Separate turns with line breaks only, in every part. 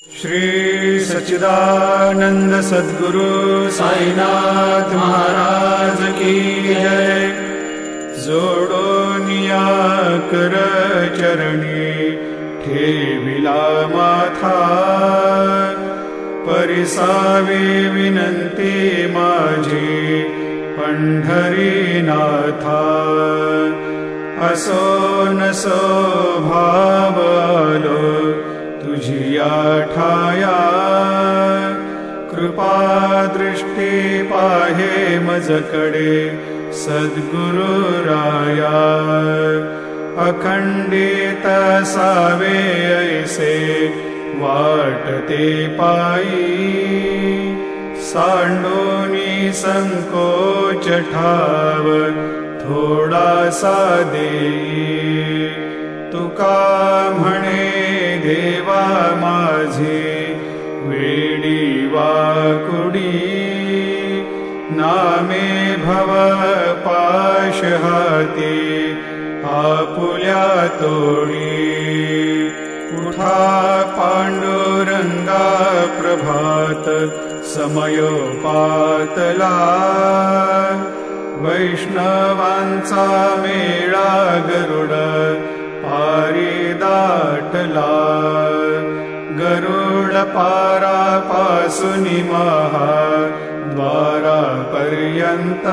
श्री सच्चिदानंद सद्गुरु साईनाथ महाराज की जय। जोडो निया कर चरणी ठेविला माथा, परिसावे विनंती माझी पंढरीनाथा। असो नसो भाव आलो तुझिया ठाया, कृपा दृष्टी पाहे मजकडे सद्गुरु राया। अखंडित सावे ऐसे वाटते पायी, सांडोनी संकोच ठाव थोडासा देई। तुका म्हणे देवा माझे वेडी वाकुडी, नामे भव पाश हाती आपुल्या तोडी। उठा पांडुरंगा प्रभात समयोपातला, वैष्णवांचा मेळा गरुड पारी दाटला। गरुड पारापासूनी महाद्वारापर्यंत,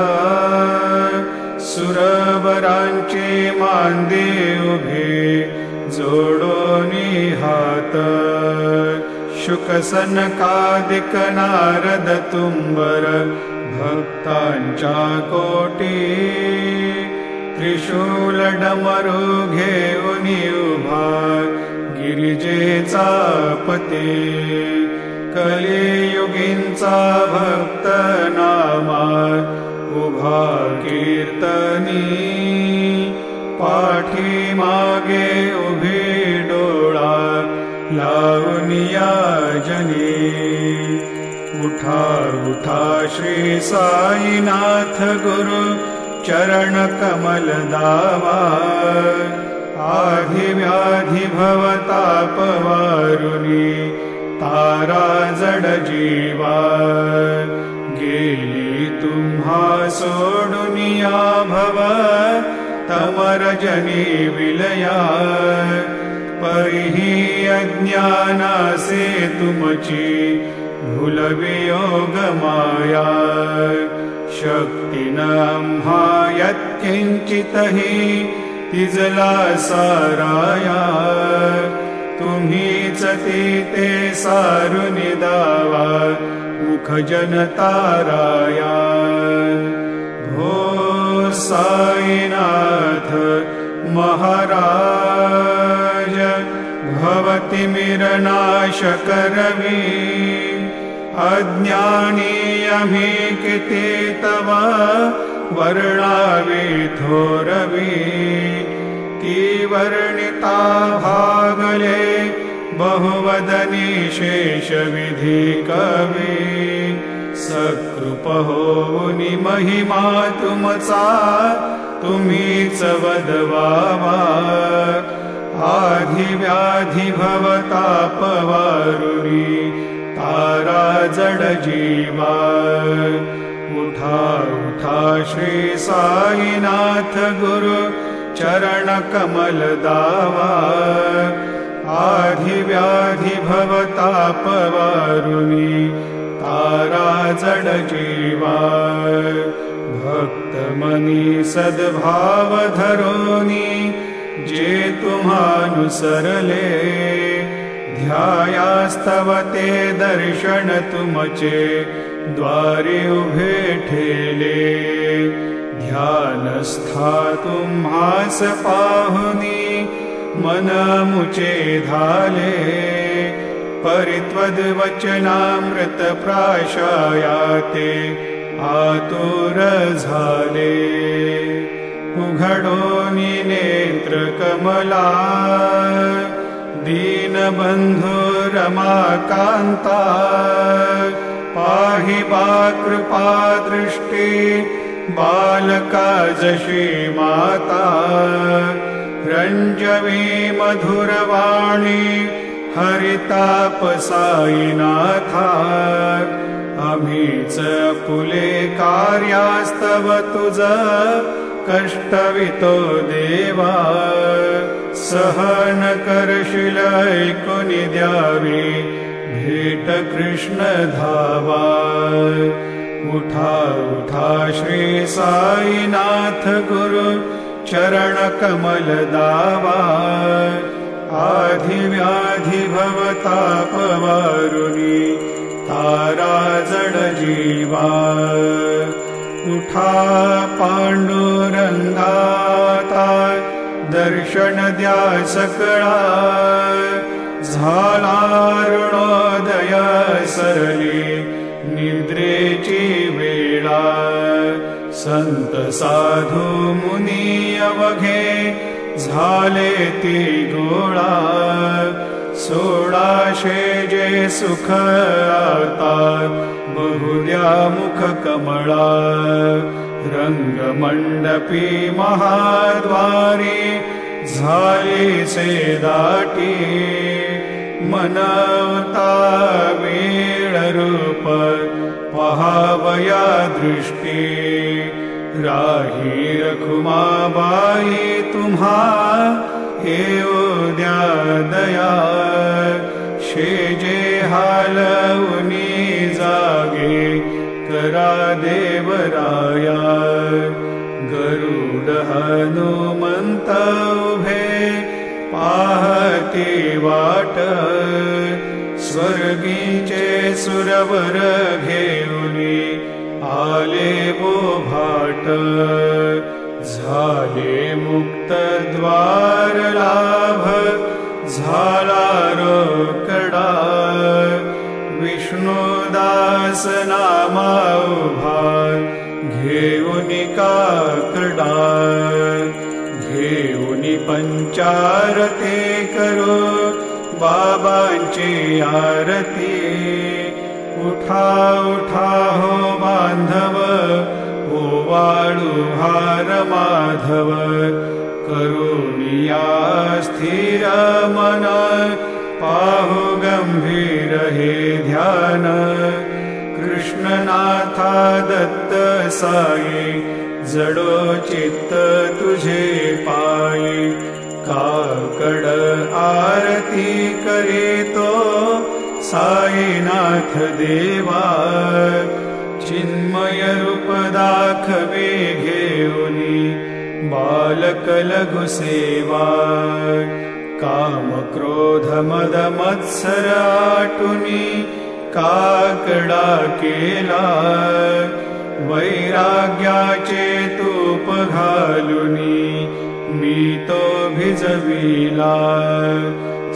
सुरवरांचे मांदे उभे जोडोनी हात। शुकसनकादिक नारद तुंबर भक्तांच्या कोटी, त्रिशूल डमरू घेऊनी उभा गिरिजेचा पती। कलियुगींचा भक्त नामा उभा कीर्तनी, पाठी मागे उभी डोळा लावनिया जनी। उठा उठा श्री साईनाथ गुरु चरण कमल दावा, आधी व्याधी भवताप वारुनी तारा जड जीवा। गेली तुम्हा सोडुनिया भव तमर जनी विलया, परिही अज्ञानासे तुमची भूल वियोग माया। शक्तीन आम्हा यत्किंचितहि तिजला साराया, तुम्हीच ते सारुनि दावा मुख जनताराया। भो साईनाथ महाराज भवति मिरनाश करवी, अज्ञानी आम्ही किती तव वर्णावे थोरवी। ती वर्णिता भागले बहुवदनी शेष विधी कवी, सकृप होऊनी महिमा तुमचा तुम्हीच वदवावा। आधी व्याधी भवताप वारुनी तारा जड जीवा। उठा उठा श्री साईनाथ गुरु चरण कमल दावा, आधी व्याधी भवताप वारुनी तारा जड जीवा। भक्त मनी सद्भाव धरोनी जे तुम्हानुसरले, ध्यायास्तव ते दर्शन तुमचे द्वारे उभे ठेले। ध्यानस्था तुम्हास पाहुनी मन मुचे धाले, परित्वद वचनामृत प्राशायाते आतुर झाले। उघडोनी नेत्र कमला दीनबंधु रमाकांता, पाहि बा कृपा दृष्टी बालका जशी माता। रंजवी मधुरवाणी हरिताप साईनाथा आम्हीच पुले कार्यास्तव तुझ कष्टवितो देवा सहन करशील ऐकुनी द्यावी भेट कृष्ण धावा उठा उठा श्री साईनाथ गुरु चरण कमल दावा आधि व्याधि भवताप वारुणी तारा जड जीवा उठा पांडुरंगाता दर्शन द्या सकळा झाला ऋणोदय सरली निद्रेची वेळा संत साधू मुनी अवघे झाले ती गोळा सोळाशे जे सुख आता बहुद्या मुख कमळा रंगमंडपी महाद्वारी झाली से दाटी मनवता वेळ रूप पहावया दृष्टी राही रखुमाबाई तुम्हा येऊ द्या दया शेजे हालवनी जागे करा देवराया गरुड हनुमंत उभे पाहती वाट स्वर्गीचे सुरवर घेऊनी आले बोभाट झाले मुक्त द्वार लाभ झाला रोकडा विष्णुदास नामा उभा घेऊनी काकडा घेऊनी पंचारती करो बाबांची आरती उठा उठा हो बांधव ओवाळू हार माधव करुणिया स्थिर मन पाहु गंभीर हे ध्यान कृष्णनाथा दत्त साई जडो चित्त तुझे पायी काकड आरती करीतो साईनाथ देवा चिन्मय रूप दाखवे घेऊनी बालक लघु सेवा काम क्रोध मद मत्सर आटुनी काकडा केला वैराग्याचे तूप घालुनी मी तो भिजविला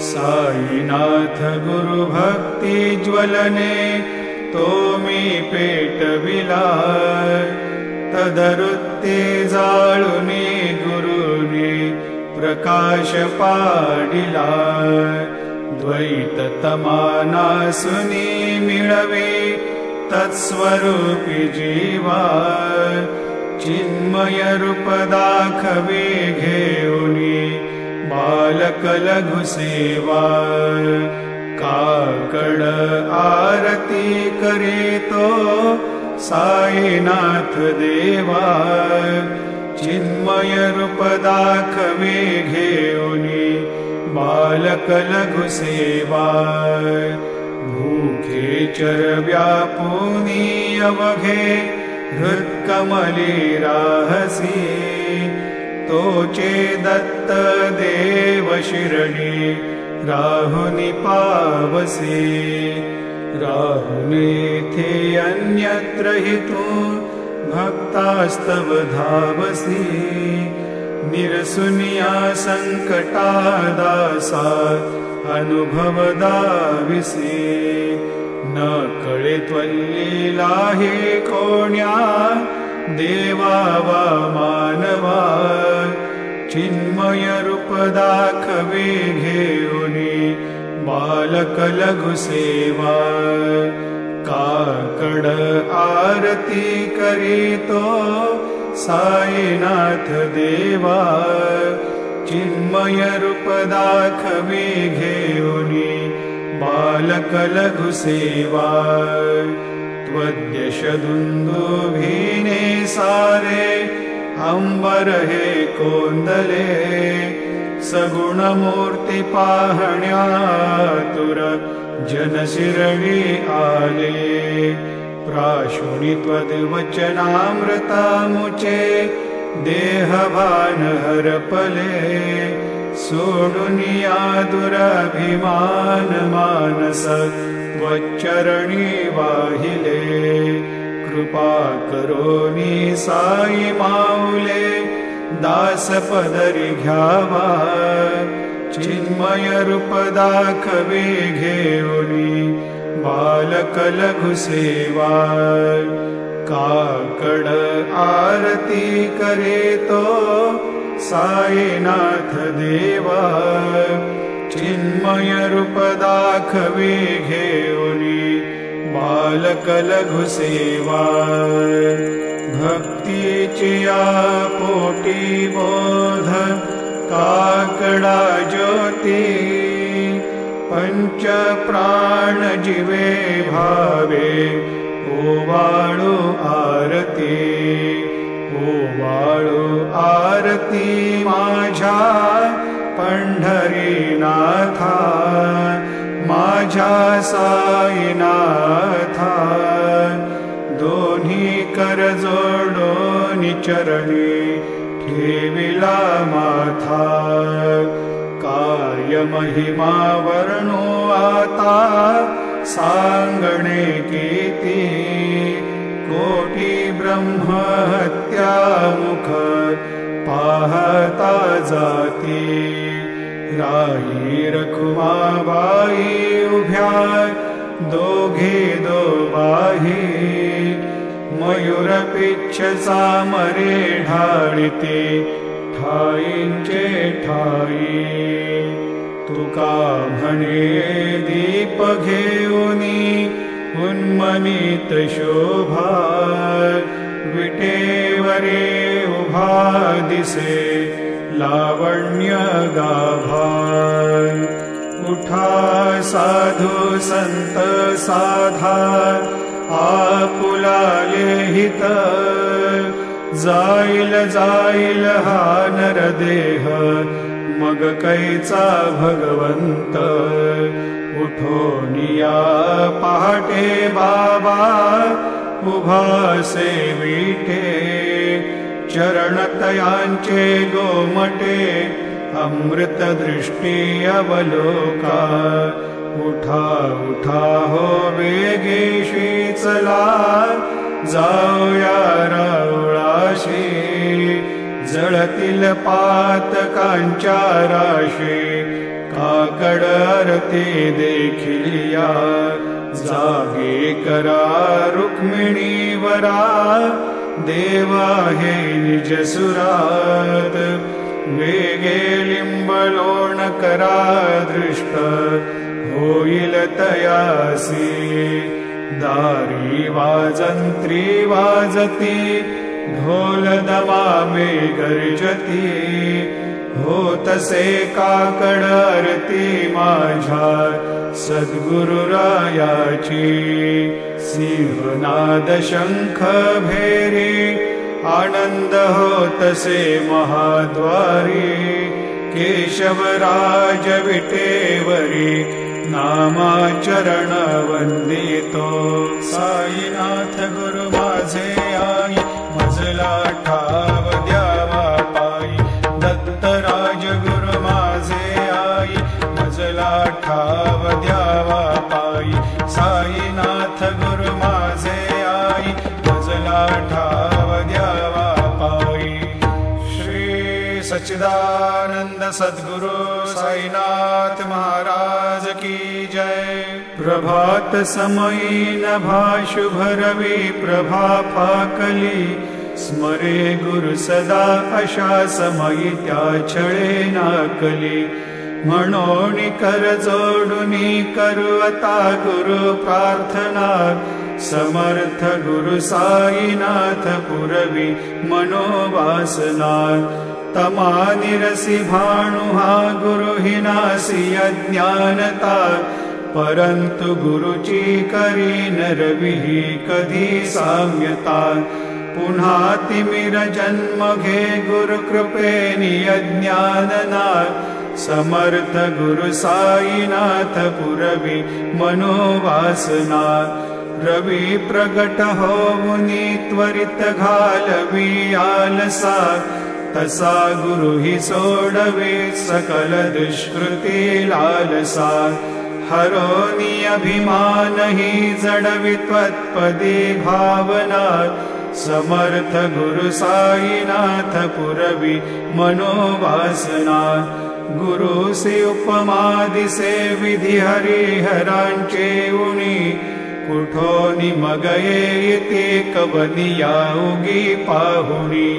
साईनाथ गुरु भक्ती ज्वलने तो मी पेटविला तदरुत्ते जाळुनी गुरुने प्रकाश पाडिला द्वैत तमानासुनी मिळवे तत्स्वरूपी जीवा चिन्मय रूप दाखवे घेऊनी बालक लघु सेवा काकड आरती करीतो साईनाथ देवा चिन्मय रूप दाखवे घेऊनी बालक लघु सेवा भूखे चरव्या पुनी अवघे हृत्कमली राहसी तोचे दत्त देव शिरडी राहुनी पावसी राहुनेथे अन्यत्र हि तू भक्तास्तव धावसी निरसुनिया संकटा दासा अनुभव दाविसी न कळे त्वल्लीला हे कोण्या देवा वा मानवा चिन्मय रूप दाखवे घेऊनी बालक लघु सेवा काकड आरती करीतो साईनाथ देवा चिन्मय रूप दाखवे घेऊनी बालक लघु सेवा त्वद्यश दुन्दुभिने सारे अंबर हे कोंदले सगुणमूर्ती पाहण्यातुर जनशिरडी आले प्राशुनी त्वद्वचनामृतामुचे देहभान हरपले सोडुनिया दुराभिमान मानस त्वच्चरणी वाहिले कृपा करोनी साई माऊले दास पदरी घ्यावा चिन्मय रूप दाखवे घेऊनी बालक लघु सेवा काकड आरती करे तो साईनाथ देवा चिन्मय रूप दाखवे घेऊनी बालक लघु सेवा भक्तीचिया पोटी बोध काकडा ज्योती पंच प्राण जीवे भावे ओवाळू आरती ओवाळू आरती माझ्या पंढरीनाथा माझ्या साईनाथा दोन्ही कर जोडोनी चरणी ठेविला माथा काय महिमा वर्णो आता सांगणे कीती कोटी ब्रह्म हत्या मुख पाहता जाती राई रखुमाबाई उभ्या दोघे दोबाही मयूर पिच्छ सामरे ढाळीते ठाईंचे ठाई तुका म्हणे दीप घेऊनी उन्मनीत शोभा विटेवरे उभा दिसे लावण्य गाभा उठा साधु संत साधा आपुलाले हित जाईल जाईल हा नरदेह मग कैचा भगवंत उठोनिया पहाटे बाबा उभा सेविटे चरणतयांचे गोमटे अमृत दृष्टी अवलोका उठा उठा हो वेगेशी चला जाऊया रावळाशी जळतील पातकांच्या राशी काकड आरती देखिलिया जागे करा रुक्मिणीवरा देवा हे निज सुरात वेगे लिंबलोण करा दृष्ट होईल तयासी दारी वाजंत्री वाजती ढोल दमामे गर्जती होतसे काकड आरती माझ्या सद्गुरुरायाची सिंहनाद शंख भेरी आनंद होतसे महाद्वारी केशवराज विटेवरी नामाचरण वंदितो साईनाथ गुरु माझे आई मजला ठाव द्यावा पायी दत्तराज गुरु माझे आई मजला ठाव द्यावा पायी साईनाथ गुरु माझे आई मजला ठाव द्यावा पायी श्री सच्चिदानंद सद्गुरु साईनाथ महाराज की जय। प्रभात समयी नभा शुभ रवी प्रभा फाकली स्मरे गुरु सदा अशा समयी त्या छळे नाकली म्हणून कर जोडुनी करू आता गुरु प्रार्थना समर्थ गुरु साईनाथ पुरवी मनोवासना तमा निरसी भाणु हा गुरु हिनासी अज्ञानता परंतु गुरुची करी न रवी कधी साम्यता पुन्हा तिमिर जन्म घे गुरु कृपेनी अज्ञानना समर्थ गुरु साईनाथ पुरवी मनोवासना रवी प्रगट होऊनी त्वरित घालवी आलसा तसा गुरु ही सोडवे सकल दुष्कृती लालसा हरोनी अभिमान ही जडवी त्वत्पदी भावना समर्थ गुरु साईनाथ पुरवी मनोवासना गुरु से उपमा दिसे विधि हरिहरांचे उनी कुठोनी मगये इति कवनिया उगी पाहुनी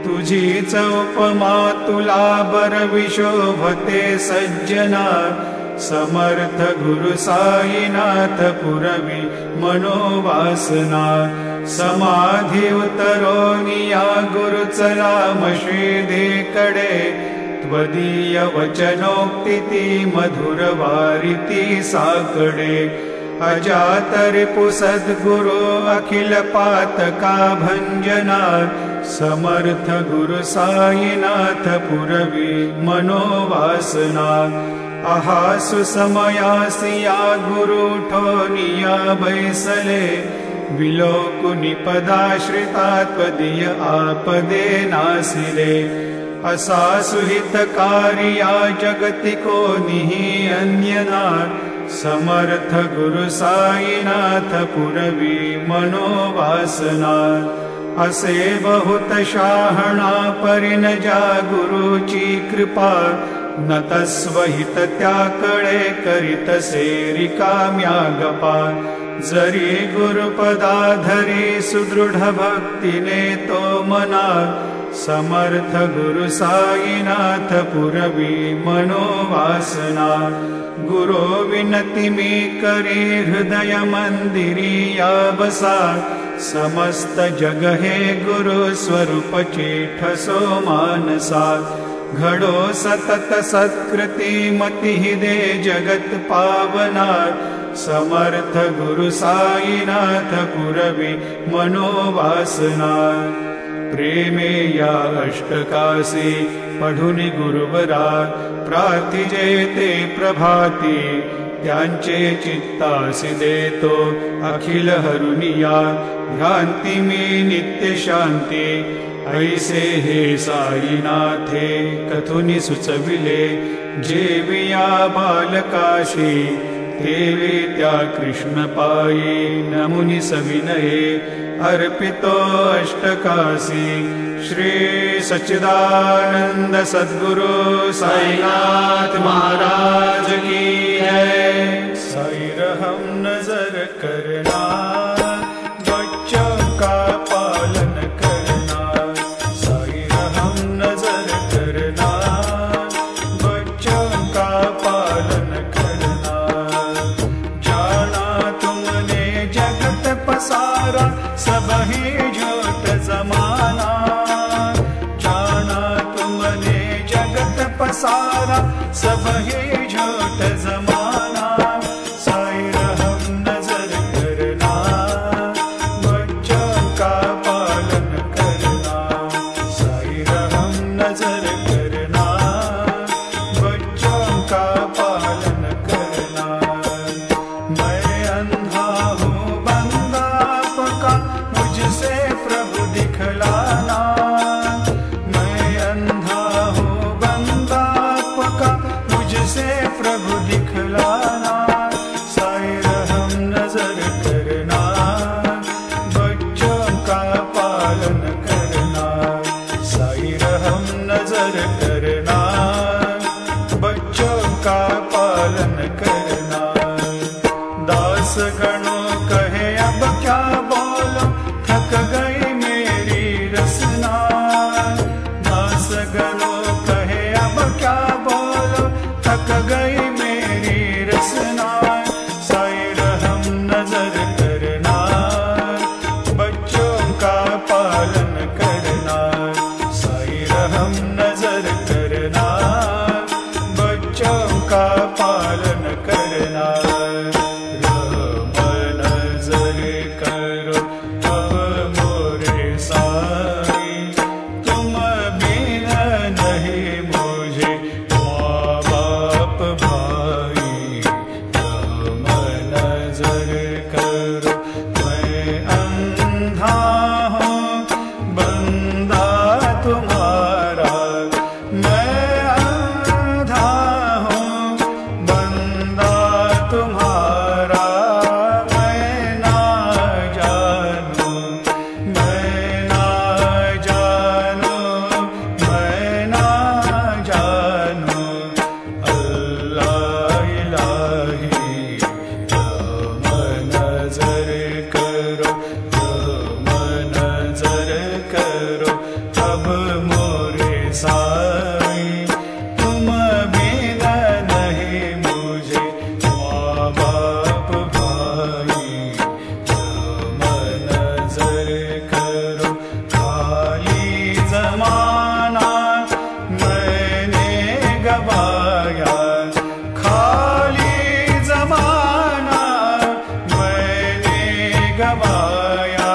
तुझीच उपमा तुला बरविशोभते सज्जना समर्थ गुरु साईनाथ पुरवी मनोवासना समाधी उतरोनिया गुरु चला मशिदेकडे त्वदीय वचनोक्ती मधुर वारिती साकडे अजातरिपु सद्गुरु अखिल पातका भंजना समर्थ गुरु साईनाथ पुरवी मनोवासना आहासु समयासिया गुरु ठोनिया बैसले विलोकुनि पदाश्रिता त्वदीय आपदे नासिले असा सुहितकारिया जगति कोनिहि अन्यना समर्थ गुरु साईनाथ पुरवी मनोवासना असे बहुत शाहणा परिन जा गुरुची कृपा न तस्वहित त्याकडे करीतसे रिकाम्या गपा जरी गुरुपदाधरी सुदृढ भक्तीने तो मना समर्थ गुरु साईनाथ पुरवी मनोवासना गुरो विनती मी करी हृदय मंदिरी या बसा समस्त जग हे गुरु स्वरूप ठसो मानसा घडो सतत सत्कृती मती दे जगत पावना समर्थ गुरु साईनाथ पुरवी मनोवासना प्रेमे या अष्टकासी पढुनि गुरुवरा प्रार्थिजे ते प्रभाती त्यांचे चित्तासी देतो अखिल हरुनिया भ्रांती मी नित्य शांती ऐसे हे साईनाथे कथुनि सुचविले जेविया बालकाशी देवे त्या कृष्ण पायी नमुनि सविनये अर्पितो अष्टकासी श्री सच्चिदानंद सद्गुरु साईनाथ महाराज की जय। साई रहम नजर करना बच्चों का पालन करना साई रहम नजर करना बच्चों का पालन करना जाना तुमने जगत पसारा सब ही झूठ जमाना जाना तुमने जगत पसारा सब ही झूठ जमाना साई रहम नजर करना बच्चों का पालन करना साई रहम नजर करना बच्चों का पालन करना मैं अंधा हूँ बंदा आपका मुझसे प्रभु दिखलाना मैं अंधा हूँ बंदा आपका मुझसे प्रभु दिखलाना साई रहम नजर करना बच्चों का पालन करना साई रहम नजर करना बच्चों का पालन करना दास गणों कहे अब क्या बोलो थक गई मेरी रसना दास गणों कहे अब क्या बोलो थक गई मेरी रसना साई रहम नजर करना बच्चों का पालन करना साई रहम नजर नहीं मुझे माँ बाप भाई रहम नजर करो। मैं अंधा हूँ बंदा तुम्हारा, मैं अंधा हूँ बंदा तुम्हारा। मैं ना जानूं, मैं ना जानूं, मैं ना जानूं। अल्लाह इलाही रहम नजर करो, रहम नजर करो। अब मोरे साईं तुम बिना नहीं मुझे माँ बाप भाई रहम नजर करो। खाली जमाना मैंने गवाया, खाली जमाना मैंने गवाया।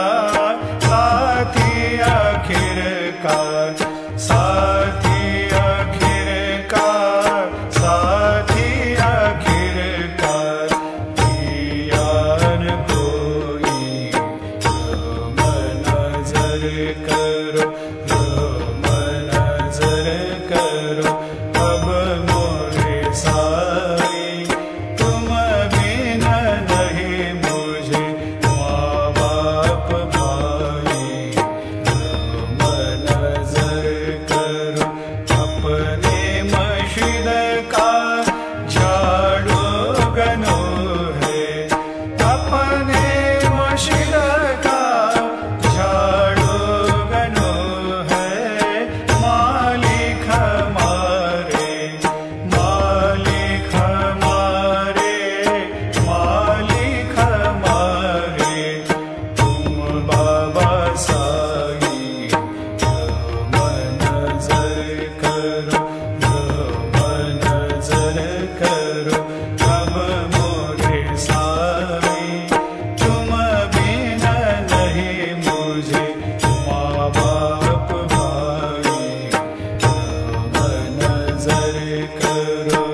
साथी आखिरकार, साथी आखिरकार, साथी आखिरकार यार कोई रहम नजर करो, रहम नजर करो। अब मोरे साईं तुम बिना नहीं मुझे माँ बाप भाई रहम नजर करो। अपने मस्जिद का झाड़ू गनो है, अपने मस्जिद का झाड़ू गनो है। मालिक हमारे, मालिक हमारे, मालिक हमारे तुम बाबा साईं रहम नजर करो, रहम नजर करो। अब मोरे साईं तुम बिना नहीं मुझे माँ बाप भाई रहम नजर करो।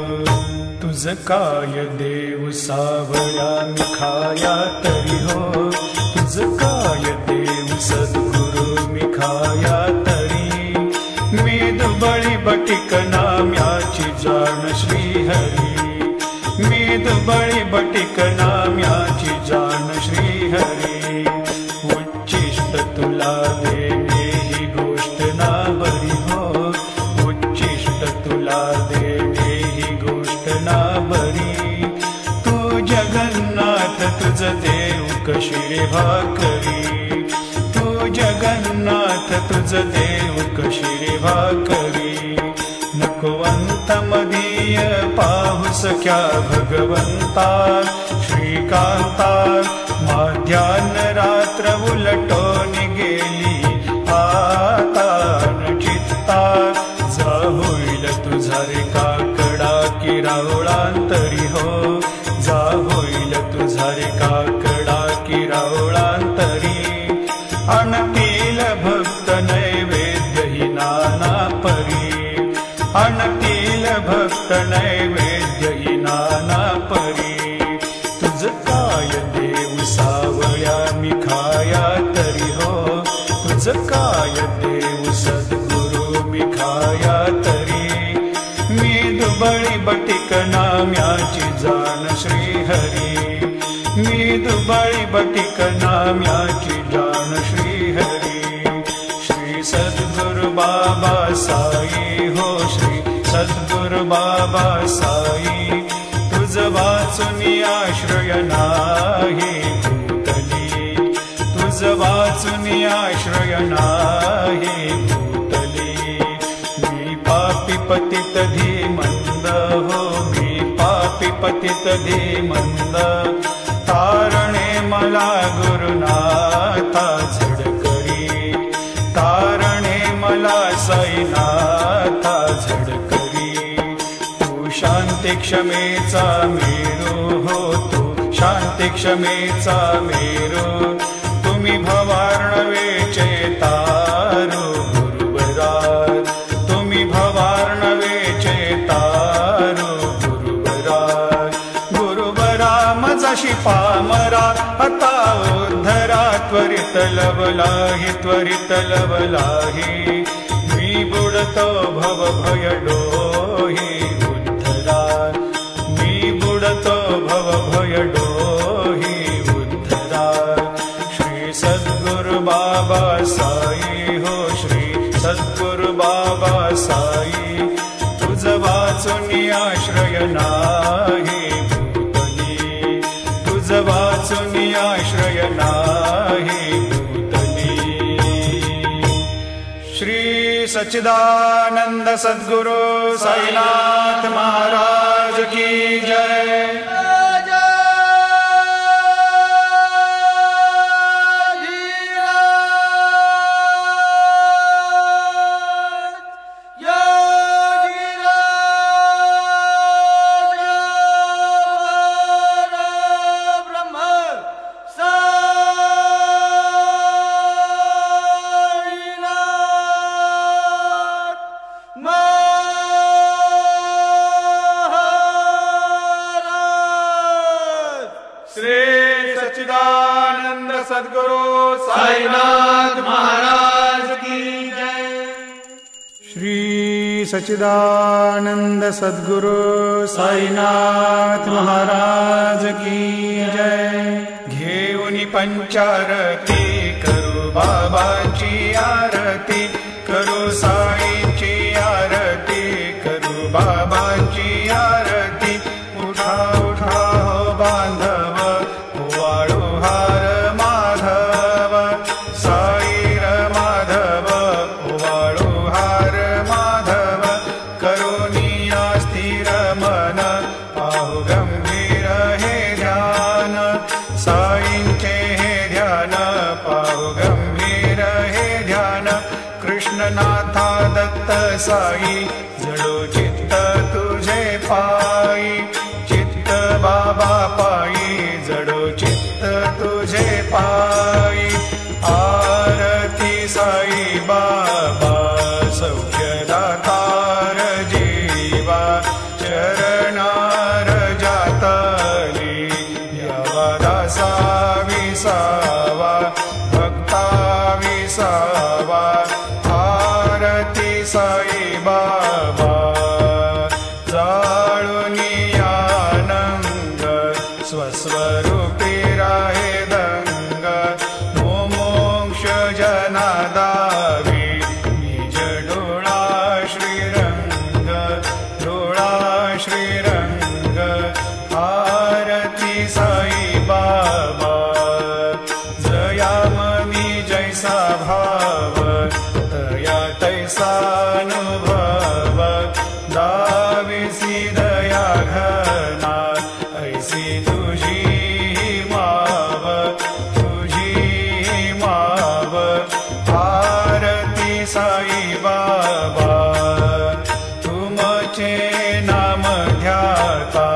तुझ काय देव सावळा मिखाया तरी हो, तुझ काय देव सद्गुरु मिखाया तरी। मी दुबळी बटीक नाम्याची जाण श्रीहरी, मी दुबळी बटीक नाम्याची जाण श्रीहरी। उच्चिष्ट तुला देणे ही गोष्ट ना बरी हो, उच्चिष्ट तुला देणे ही गोष्ट ना बरी। तू जगन्नाथ तुझ देव कशी रे भाकरी, तू जगन्नाथ तुझ देव कशी रे भाकरी। नकोवंत मदीय पाहू सख्या भगवंता श्रीकांता। माध्यान्ह रात्र उलटून गेली आता न चित्ता। जा होईल तुझा रे काकडा की रावळांतरी हो, जा होईल तुझा रे काकडा की रावळांतरी। आणतील भक्त नैवेद्य ही नाना परी, आणतील भक्त नैवेद्य ही नाना परी। तुझ काय देव सावळ्या मिखाया तरी हो, तुझ काय देव सद्गुरु मिखाया तरी। मी दुबळी बटीक नाम्याची जाण श्रीहरी, मी दुबळी बटीक नाम्याची जाण श्रीहरी। श्री सद्गुरु बाबा साई हो, श्री सद्गुरु बाबा साई। तुझ वाचून आश्रय नाही भूतली, तुझ वाचून आश्रय नाही भूतली। मी पापी पतित धीमंद हो, मी पापी पतित धीमंद। तारणे मला गुरुनाथा झडकरी, तारणे मला साईनाथा झडकरी। तू शांती क्षमेचा मेरू हो, तू शांती क्षमेचा मेरू। तुम्ही भवार्णवेचे तारू गुरुबरा, तुम्ही भवार लवलाही त्वरित लवलाही मी बुडतो भव भय डोही उद्धरा मी बुडतो भव भय डोही उद्धरा श्री सद्गुरु बाबा साई हो श्री सद्गुरु बाबा साई तुझ वाचून आश्रय नाही भूतली तुझ वाचून आश्रय नाही भूतली श्री सच्चिदानंद सद्गुरु साईनाथ महाराज की जय। सद्गुरु साईनाथ महाराज की जय। श्री सच्चिदानंद सद्गुरु साईनाथ महाराज की जय। घेऊन पंचारती करू बाबांची आरती करू साईंची आरती करू बाबांची आरती उठा उठा हो बांधव वाळू हार माधव साईर माधव वाळू हार माधव करुणिया स्थिर मन पाहु गंभीर हे ध्यान साईंचे हे ध्यान पाहु गंभीर हे ध्यान कृष्णनाथा दत्त साई जडो चित्त तुझे पायी चित्त बाबा पायी जडो चित्त तुझे पायी आरती साई बाबा सौख्यदातार जीवा चरणार जातली यावा दासा विसावा भक्ता विसावा आरती साई बाबा जाळुनी आनंद स्वस्वरूपी राहे दंग मोमोक्ष जनादावी निज डोळा श्रीरंग डोळा श्रीरंग आरती साई बाबा जयामनी जैसा भाव तया तैसा अनुभव दाविसी दया घना ऐसी तुझी माव आरती साई बाबा तुमचे नाम ध्याता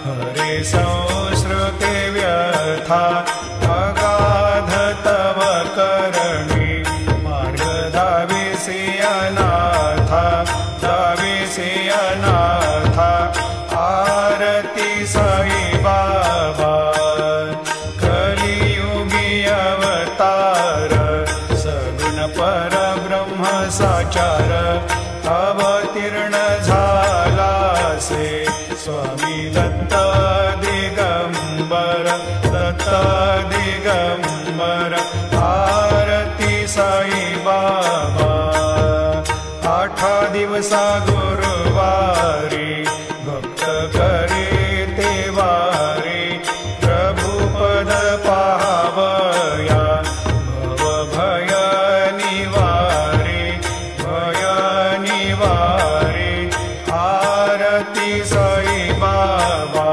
हरे संस्कृते व्यथा अगाध तव करणी मार्ग धाविसी अनाथा धाविसी अनाथा आरती साई बाबा कलियुगी अवतार सगुण परब्रह्म साचार अवतीर्ण झालासे स्वामी दत्त दिगंबर दत्त दिगंबर आरती साई बाबा आठा दिवसा गुरुवारी भक्त करे ते वारी प्रभुपद पाहावया भव भय निवारी आरती साई बाबा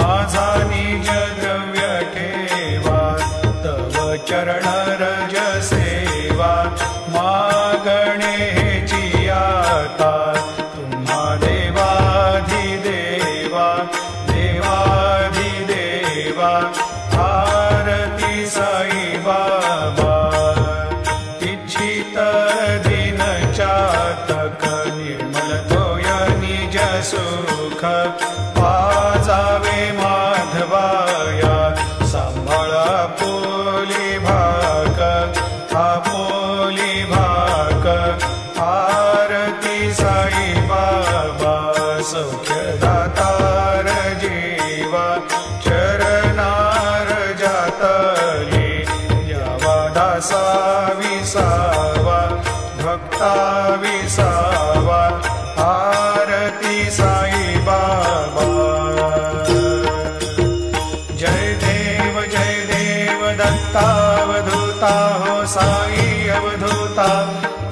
माझा निज द्रव्य ठेवा तव चरण रज सेवा मागणे हेची आता तुम्हा साई बाबा सौख्यदातार जीवा चरणार जातले यावा दासा विसावा भक्ता विसावा आरती साई बाबा जय देव दत्तावधूता हो साई अवधूता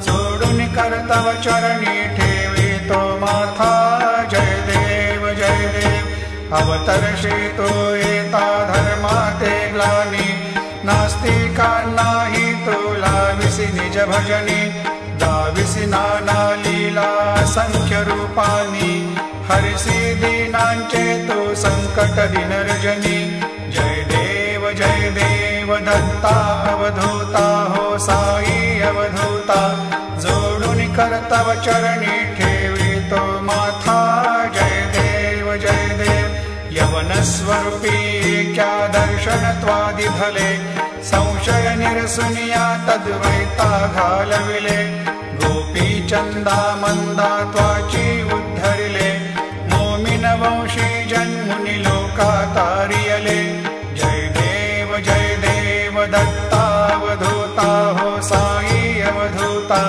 जोडून कर्तव चरणी ठेवी तो माथा जय देव अवतरशे तो येता धर्माते ग्लानी नास्तिकांनाही तुला विसी निज भजनी दाविसी नाना लीला संख्य रूपानी हरिसी दीनांचे तू संकट दिनर्जनी जय देव दत्ता अवधूता हो साई अवधूता जोडून कर्तव चरणी ठेवी तो माथा जय देव यवन स्वरूपी क्या दर्शन त्वादि भले संशय निरसुनिया तद्वैता घालविले गोपी चंदा मंदा त्वाची उद्धरिले मोमिन वंशी जन्मुनि लोका तारियले जय देव दत्तावधूता हो साई अवधूता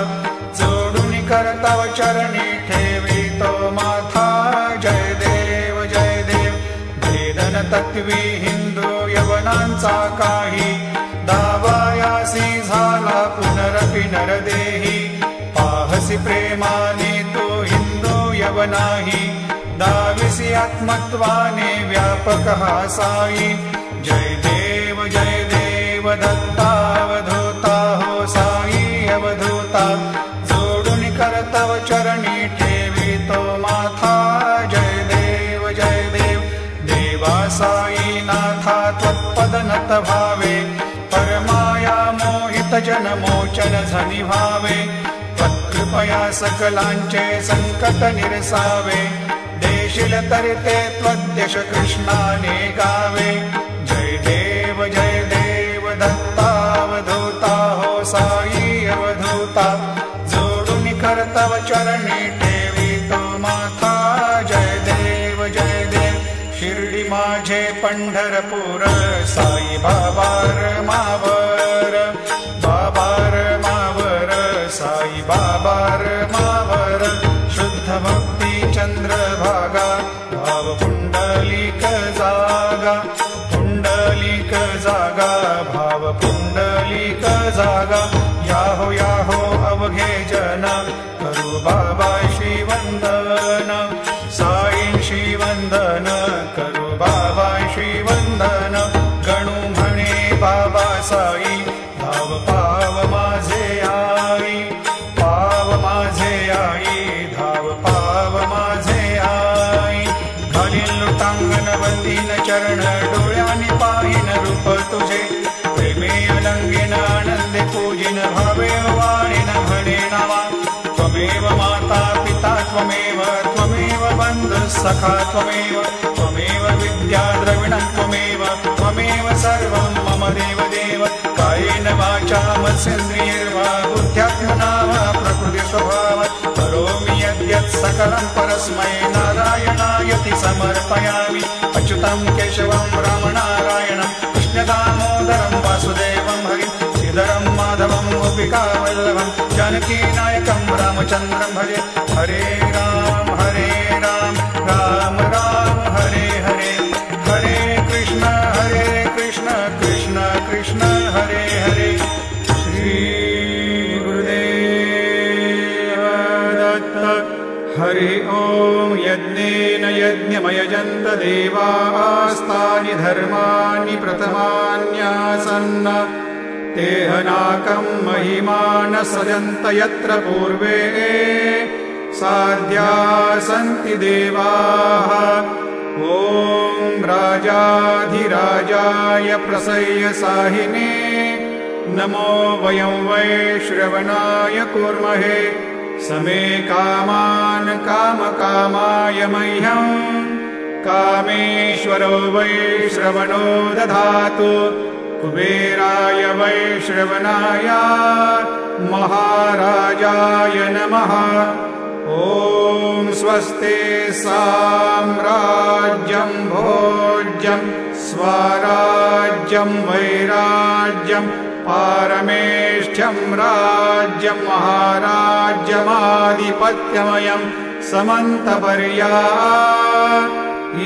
जोडून कर्तव चरणी ठेवी तो माथा जय देव भेदन तत्वी हिंदू यवनांचा काही दावायासी झाला पुनरपि नरदेही पाहसी प्रेमाने तो हिंदू यवनाही दाविसी आत्मत्वाने व्यापक हा साई जय देव दत्तावधूता हो साई अवधूता जोडून कर्तव चरणी ठेवी तो माथा जय देव देवा साई नाथा त्वत्पद नत भावे परमाया मोहित जन मोचन झनी भावे त्वत्कृपया सकलांचे संकट निरसावे देशील तरते त्वद्यश कृष्णाने गावे जय देव दत्तावधूता हो साई अवधूता जोडून कर्तव चरणी ठेवी तो माथा जय देव शिर्डी माझे पंढरपूर साई बाबार मावर साई बाबार मावर शुद्ध भक्ती चंद्रभागा भाव पुंडलिक जागा भाव पुंडलिक जागा याहो अवघे जन करू बाबा श्रीवंदन साईं श्रीवंदन करू बाबा श्रीवंदन गणू म्हणे बाबा साई धाव पाव माझे आई धाव पाव माझे आई घालीन लुटांगण वंदीन चरण डोळ्यानी पाहिन रूप तुझे प्रेमे अलंगिन आनंदे पूजिन भावे वाणिन म्हणे नावा त्वमेव माता पिता त्वमेव बंधु सखा त्वमेव विद्या द्रविणं त्वमेव सर्वं मम देव कायेन वाचा मनसेन्द्रियैर्वा बुद्ध्यात्मना वा प्रकृति स्वभावात् करोमि यद्यत् सकलं परस्मै नारायणायति समर्पयामि अच्युतं केशवं रामनारायणं कृष्णदामोदरं वासुदेवं हरिं श्रीधरं माधवं गोपिकावल्लभं जानकीनायकं रामचन्द्रं भजे हरे राम राम राम हरे हरे कृष्ण कृष्ण हरे हरे श्री गुरुदेव दत्त हरि ओम यज्ञेन यज्ञमयजन्त देवास्तानि धर्माणि प्रथमान्यासन्न तेहनाकं महिमान सजन्त यत्र पूर्वे साध्या सन्ति देवाः ॐ राजाधिराजाय प्रसय्य साहिने नमो वयं वै श्रवणाय कुर्महे समे कामान् कामकामाय मह्यं कामेश्वरो वै श्रवणो दधातु कुबेराय वै श्रवणाय महाराजाय नमः ॐ स्वस्ति साम्राज्यं भोज्यं स्वराज्यं वैराज्यं पारमेष्ठ्यं राज्यं महाराज्यमाधिपत्यमयं समन्तपर्यायः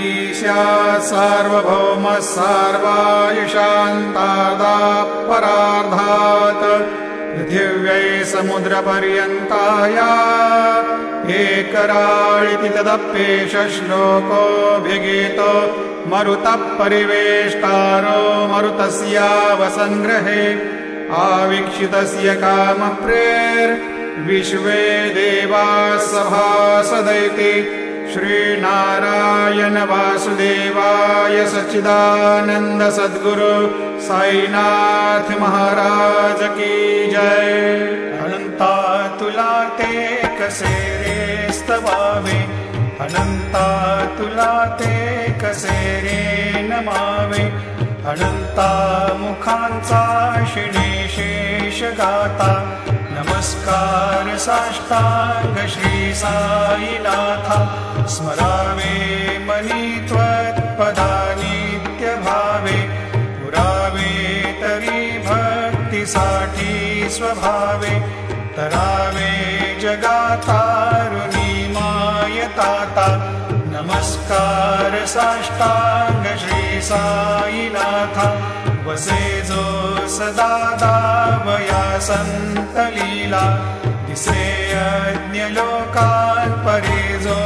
ईशा सार्वभौम सर्वायुषान्तादापरार्धात् पृथिव्यै समुद्रपर्यन्ताया एकराळिति तदप्येष श्लोकोऽभिगीतो मरुतः परिवेष्टारो मरुतस्यावसङ्ग्रहे आवीक्षितस्य कामप्रेर्विश्वे देवाः सभासदैति श्रीनारायण वासुदेवाय सच्चिदानंद सद्गुरु साईनाथ महाराज की जय। अनंता तुला ते कसे रे स्तवावे, अनंता तुला ते कसे रे नमावे, अनंता मुखांचा शिणेशेष गाता नमस्कार साष्टांग श्री साईनाथा। स्मरावे मनी त्वत्पदानित्य भावे, पुरावे तरी भक्तीसाठी स्वभावे, तरावे जगातारुणी मायताता। नमस्कार साष्टांग श्री साईनाथा। वसे जो सदा दावया संत लीला, दिसे यज्ञ लोकान् परे जो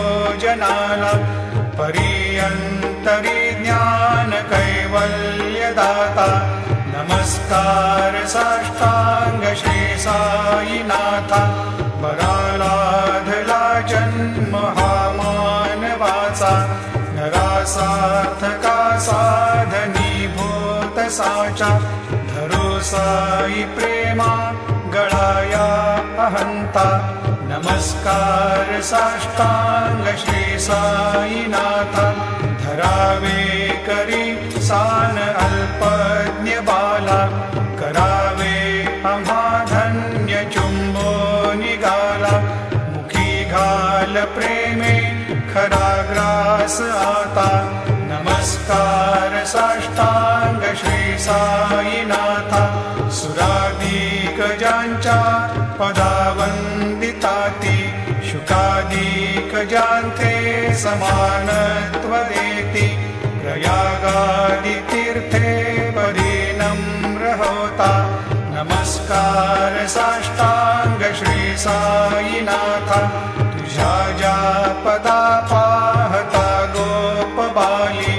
जनाला, परियंतरी ज्ञान कैवल्य दाता। नमस्कार साष्टांग श्री साईनाथा। बरालाधला जन्म हा मानवाचा, नरासार्थका साधनी भूत साचा। धरो साई प्रेमा गळाया अहंता, नमस्कार साष्टांग श्री साईनाथा। धरावे करी सान अल्पज्ञ बाला, करावे आम्हा धन्य चुंबो निगाला। मुखी घाल प्रेमे खरा ग्रास आता, नमस्कार साष्टांग श्री साईनाथा। सुराधिक ज्यांच्या पदावंदिताती, शुकाधिक ज्यांचे समानत्व देती। प्रयागादि तीर्थे पदी नम्र होता, नमस्कार साष्टांग श्री साईनाथा। तुझ्या ज्या पदा पाहता गोप बाली,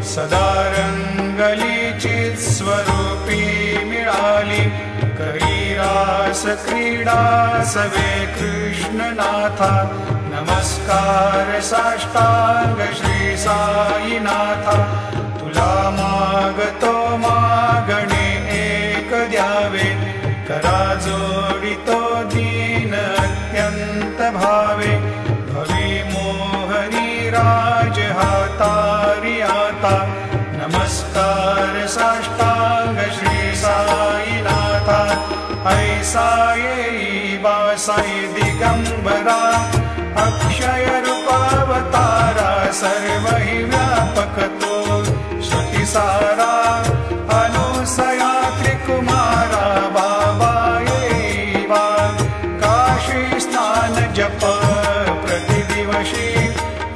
सदा रंगली चित स्वरूपी मिळाली। करी रास क्रीडा सवे कृष्णनाथा, नमस्कार साष्टांग श्री साईनाथा। तुला मागतो मागणे एक द्यावे, करा जोडितो दीन अत्यंत भावे। भवी मोहनी राज हातारी आता, नमस्कार साष्टांग श्री साईनाथा। ऐसा येई बासाई दिगंबरा, अक्षय रूपावतारा सर्वहि व्यापक तो श्रुतिसारा। अनुसया त्रिकुमारा बाबा येई बा, काशी स्नान जप प्रतिदिवशी।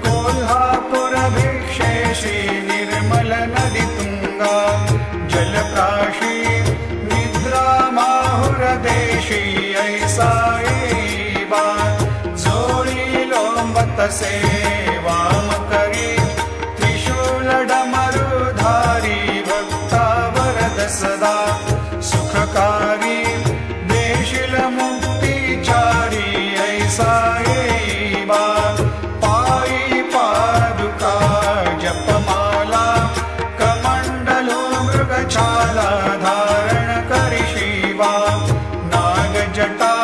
कोल्हापुर भिक्षेशी निर्मल नदी तुंगा, जलप्राशी निद्रा माहुर देशी। ऐसा येई बा जोडी लोंबत सेवाम करी, त्रिशूल डमरुधारी भक्ता वरद सदा सुखकारी। देशील मुक्तिचारी ऐसा येई बा, पायी पादुका जपमाला। कमंडलो मृगछाला धारण करी शिवा, नाग जटा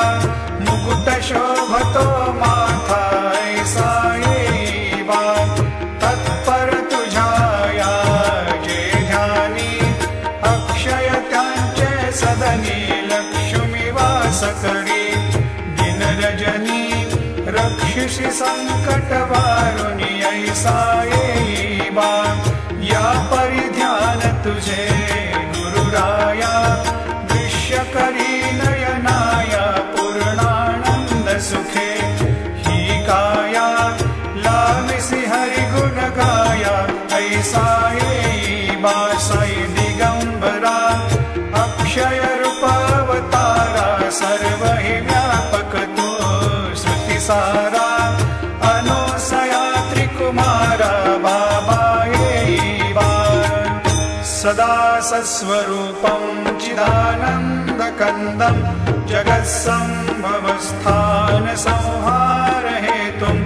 मुकुट शोभतो माथा। ऐसा येई बा तत्पर तुझाया जे ध्यानी, अक्षय त्यांचे सदनी लक्ष संकटवारुणी ऐसा येई बा या परिध्यान तुझे गुरुराया दृश्य करी नयनाया पूर्णानंद सुखे ही काया लामिसी हरि गुण गाया ऐसा येई बा साई दिगंबरा अक्षय रूपावतारा सर्व ही व्यापक तो श्रुति सारा अनोसया त्रिकुमारा बाबा येई बा सदा सस्वरूपं चिदानन्दकन्दं जगत्सम्भवस्थान संहार हेतुं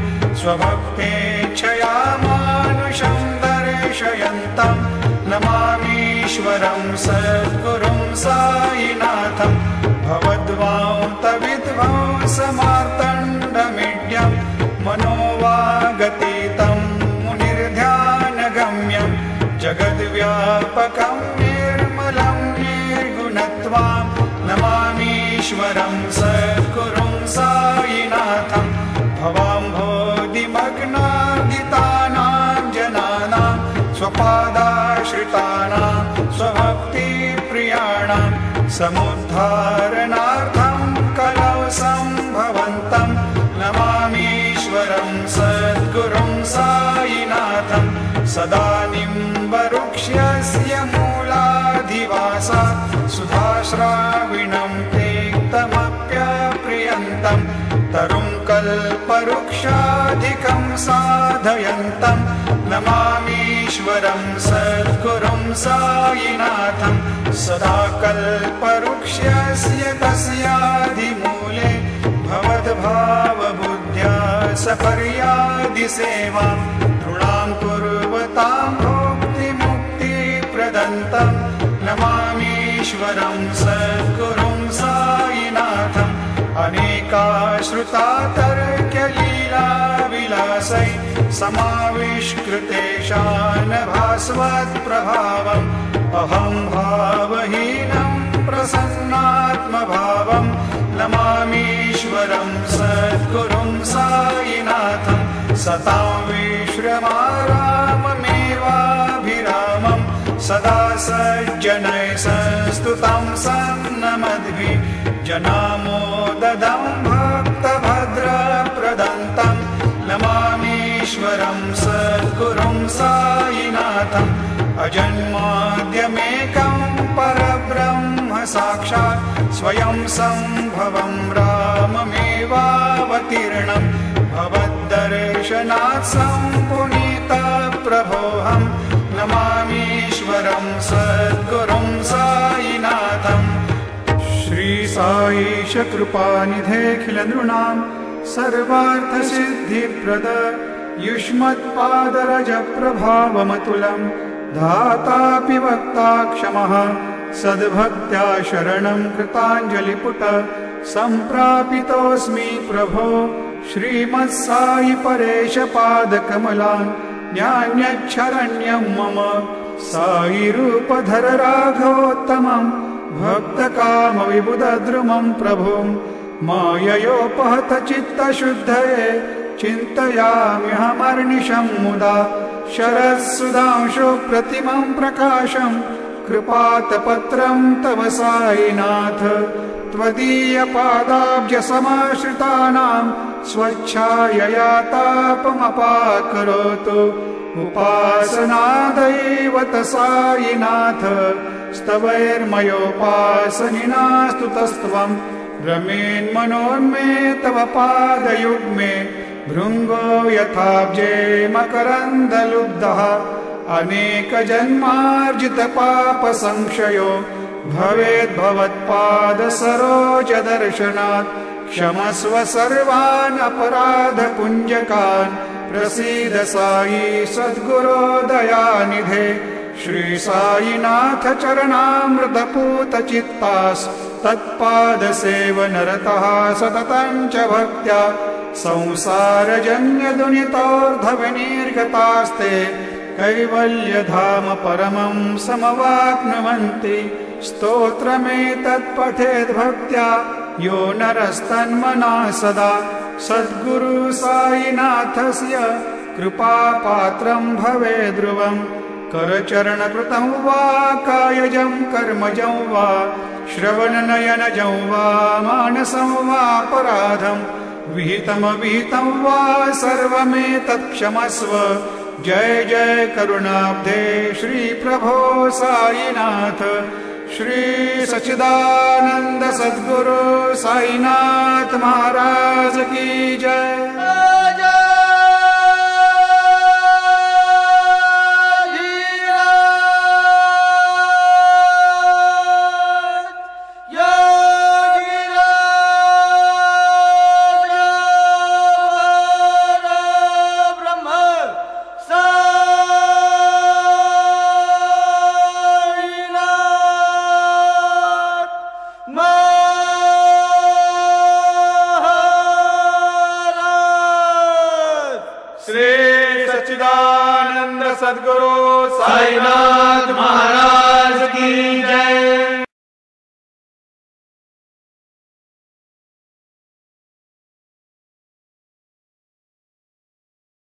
स्वभक्तेच्छया मानुषं दर्शयन्तं नमामीश्वरं सद्गुरुं साईनाथं भवद्वान्तविध्वंसमार्तण्डमीड्यं मनोवागतीतं मुनिर्ध्यानगम्यं जगद्व्यापकं निर्मलं निर्गुणत्वां नमामीश्वरं सद्गुरुं साईनाथं भवाम्भोधिमग्नार्दितानां जनानां स्वपादाश्रितानां स्वभक्तिप्रियाणां समुद्धारणार्थं कलौ सम्भवन्तं नमामीश्वरं सद्गुरुं साईनाथं सदा निम्बवृक्षस्य मूलाधिवासा सुधाश्राविणं तेक्तमप्यप्रियन्तं तरुं कल्पवृक्षाधिकं साधयन्तं नमामीश्वरं सद्गुरुं साईनाथं सदा कल्पवृक्षस्य तस्याधिमूले भवद्भावबुद्ध्या सपर्यादिसेवां नृणां कुर्वतां भुक्तिमुक्तिप्रदन्तं नमामीश्वरं सद्गुरुं साईनाथं अनेकाश्रुता तर्क्यलीला विलासै समाविष्कृतेषान् भास्वत्प्रभावम् अहं भावहीनं प्रसन्नात्मभावं नमामीश्वरं सद्गुरुं साईनाथं सतां विश्रमाराममेवाभिरामं सदा सज्जनैः संस्तुतं सन्नमद्भिः जनामोददं भक्तभद्रप्रदन्तं नमामीश्वरं सद्गुरुं साईनाथं अजन्माद्यमेकं परब्रह्म साक्षात् स्वयं सम्भवं राममेवावतीर्णं भवद्दर्शनात् सम्पुनीतप्रभोऽहं नमामीश्वरं सद्गुरुं साईनाथम् श्री साईश कृपानिधेऽखिलनृणां सर्वार्थसिद्धिप्रद युष्मत्पादरजप्रभावमतुलं धातापि वक्ता क्षमः सद्भक्त्या शरणं कृताञ्जलिपुट सम्प्रापितोऽस्मि प्रभो श्रीमत्साई परेशपादकमलान् न्यान्यच्छरण्यं मम साई रूपधर राघवोत्तमं भक्तकामविबुधद्रुमं प्रभुं माययोपहत चित्तशुद्धये चिन्तयाम्यहमर्निशं मुदा शरत्सुधांशो प्रतिमं प्रकाशं कृपातपत्रं तव साईनाथ त्वदीयपादाब्जसमाश्रितानां स्वच्छायया तापमपाकरोतु उपासनादैवत साईनाथ स्तवैर्मयोपासनिना स्तुतस्त्वं रमेन्मनोन्मे तव पादयुग्मे भृङ्गो यथाब्जे मकरन्दलुब्धः अनेकजन्मार्जितपापसंक्षयो भवेद्भवत्पादसरोजदर्शनात् क्षमस्व सर्वान् अपराधपुञ्जकान् प्रसीद साई सद्गुरो दयानिधे श्री साईनाथ चरणामृतपूतचित्तास् तत्पादसेवनरतः सततं च भक्त्या संसारजन्यदुनितोर्धविनिर्गतास्ते कैवल्यधाम परमं समवाप्नुवन्ति स्तोत्रमेतत्पठेद्भक्त्या यो नरस्तन्मना सदा सद्गुरु साईनाथस्य कृपापात्रं भवे ध्रुवम् करचरणकृतं वा कायजं कर्मजं वा श्रवणनयनजं वा मानसं वापराधं विहितं वा सर्वमेतत्क्षमस्व जय जय करुणाब्धे श्री प्रभो साईनाथ श्री सच्चिदानंद सद्गुरु साईनाथ महाराज की जय।
श्री सच्चिदानंद सद्गुरु साईनाथ